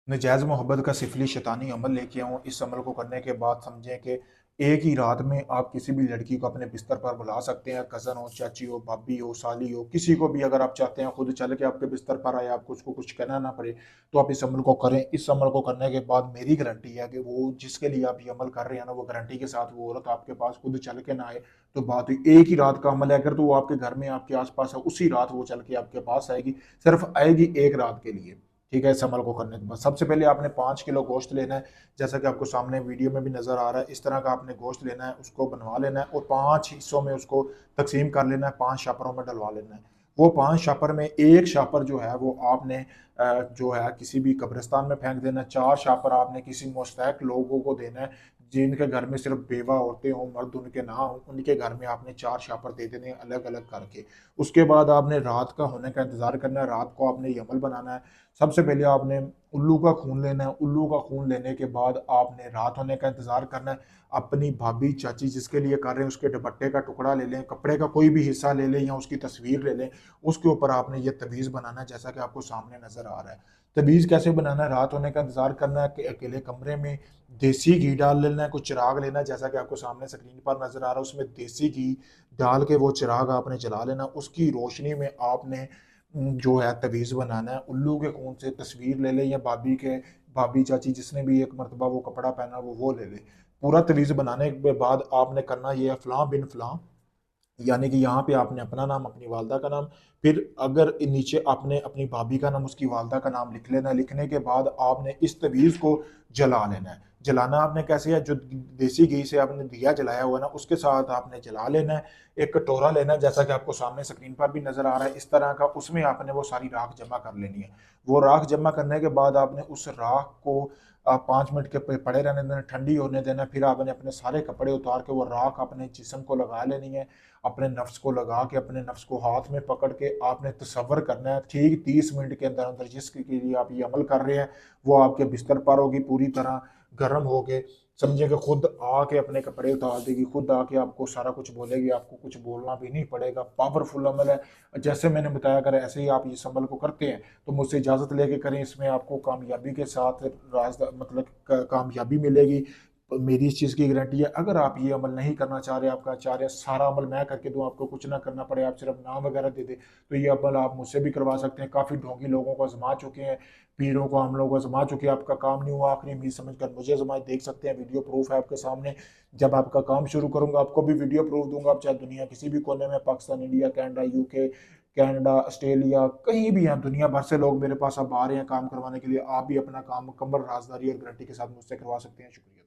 नजायज़ मोहब्बत का सिफली शैतानी अमल लेके आऊँ, इस अमल को करने के बाद समझें कि एक ही रात में आप किसी भी लड़की को अपने बिस्तर पर बुला सकते हैं। कज़न हो, चाची हो, भाभी हो, साली हो, किसी को भी अगर आप चाहते हैं खुद चल के आपके बिस्तर पर आए, आपको उसको कुछ कहना ना पड़े, तो आप इस अमल को करें। इस अमल को करने के बाद मेरी गारंटी है कि वो जिसके लिए आप ये अमल कर रहे हैं ना, वो गारंटी के साथ वो औरत आपके पास खुद चल के ना आए तो बात हुई। एक ही रात का अमल है, अगर तो वो आपके घर में आपके आस-पास है, उसी रात वो चल के आपके पास आएगी, सिर्फ़ आएगी एक रात के लिए। ठीक है, इस अमल को करने के बाद सबसे पहले आपने 5 किलो गोश्त लेना है, जैसा कि आपको सामने वीडियो में भी नज़र आ रहा है। इस तरह का आपने गोश्त लेना है, उसको बनवा लेना है और 5 हिस्सों में उसको तकसीम कर लेना है, 5 शापरों में डलवा लेना है। वो 5 शापर में 1 शापर जो है वो आपने जो है किसी भी कब्रिस्तान में फेंक देना है, 4 शापर आपने किसी मुस्तहक लोगों को देना है, जिनके घर में सिर्फ बेवा औरतें हों, मर्द उनके ना हों, उनके घर में आपने 4 शापर दे देने हैं अलग-अलग करके। उसके बाद आपने रात का होने का इंतज़ार करना है, रात को आपने ये अमल बनाना है। सबसे पहले आपने उल्लू का खून लेना है। उल्लू का खून लेने के बाद आपने रात होने का इंतज़ार करना है। अपनी भाभी, चाची जिसके लिए कर रहे हैं उसके दुपट्टे का टुकड़ा ले लें, कपड़े का कोई भी हिस्सा ले लें या उसकी तस्वीर ले लें। उसके ऊपर आपने ये तवीज़ बनाना है जैसा कि आपको सामने नज़र आ रहा है। तवीज़ कैसे बनाना है? रात होने का इंतज़ार करना है कि अकेले कमरे में देसी घी डाल लेना है, कुछ चिराग लेना है जैसा कि आपको सामने स्क्रीन पर नज़र आ रहा है, उसमें देसी घी डाल के वो चिराग आपने जला लेना। उसकी रोशनी में आपने जो है तवीज़ बनाना है। उल्लू के खून से तस्वीर ले लें या भाभी चाची जिसने भी एक मरतबा वो कपड़ा पहना वो ले ले। पूरा तवीज़ बनाने के बाद आपने करना ये है फ़लाँ बिन फ़लाँ, यानी कि यहाँ पे आपने अपना नाम, अपनी वालदा का नाम, फिर अगर नीचे आपने अपनी भाभी का नाम, उसकी वालदा का नाम लिख लेना है। लिखने के बाद आपने इस तवीज़ को जला लेना है। जलाना आपने कैसे है? जो देसी घी से आपने दिया जलाया हुआ है ना, उसके साथ आपने जला लेना है। एक कटोरा लेना है, जैसा कि आपको सामने स्क्रीन पर भी नज़र आ रहा है, इस तरह का। उसमें आपने वो सारी राख जमा कर लेनी है। वो राख जमा करने के बाद आपने उस राख को 5 मिनट के पड़े रहने देना, ठंडी होने देना। फिर आपने अपने सारे कपड़े उतार के वो राख अपने जिस्म को लगा लेनी है। अपने नफ्स को लगा के, अपने नफ्स को हाथ में पकड़ के आपने तसव्वुर करना है ठीक 30 मिनट के अंदर अंदर जिसके लिए आप ये अमल कर रहे हैं वो आपके बिस्तर पर होगी, पूरी तरह गर्म हो के समझे कि खुद आके अपने कपड़े उतार देगी, खुद आके आपको सारा कुछ बोलेगी, आपको कुछ बोलना भी नहीं पड़ेगा। पावरफुल अमल है, जैसे मैंने बताया अगर ऐसे ही आप इस अमल को करते हैं तो मुझसे इजाज़त लेके करें। इसमें आपको कामयाबी के साथ मतलब कामयाबी मिलेगी, मेरी इस चीज़ की गारंटी है। अगर आप ये अमल नहीं करना चाह रहे, आपका चाह रहे सारा अमल मैं करके दूँ, आपको कुछ ना करना पड़े, आप सिर्फ नाम वगैरह दे दें, तो ये अमल आप मुझसे भी करवा सकते हैं। काफ़ी ढोंगी लोगों को आजमा चुके हैं, पीरों को, हम लोग को आजमा चुके हैं, आपका काम नहीं हुआ, आखिरी उम्मीद समझकर मुझे आजमाए। देख सकते हैं, वीडियो प्रूफ है आपके सामने। जब आपका काम शुरू करूंगा आपको भी वीडियो प्रूफ दूंगा। आप चाहे दुनिया किसी भी कोने में, Pakistan, India, Canada, UK, Canada, Australia, कहीं भी हैं, दुनिया भर से लोग मेरे पास अब आ रहे हैं काम करवाने के लिए। आप भी अपना काम मुकम्मल राजदारी और गारंटी के साथ मुझसे करवा सकते हैं। शुक्रिया।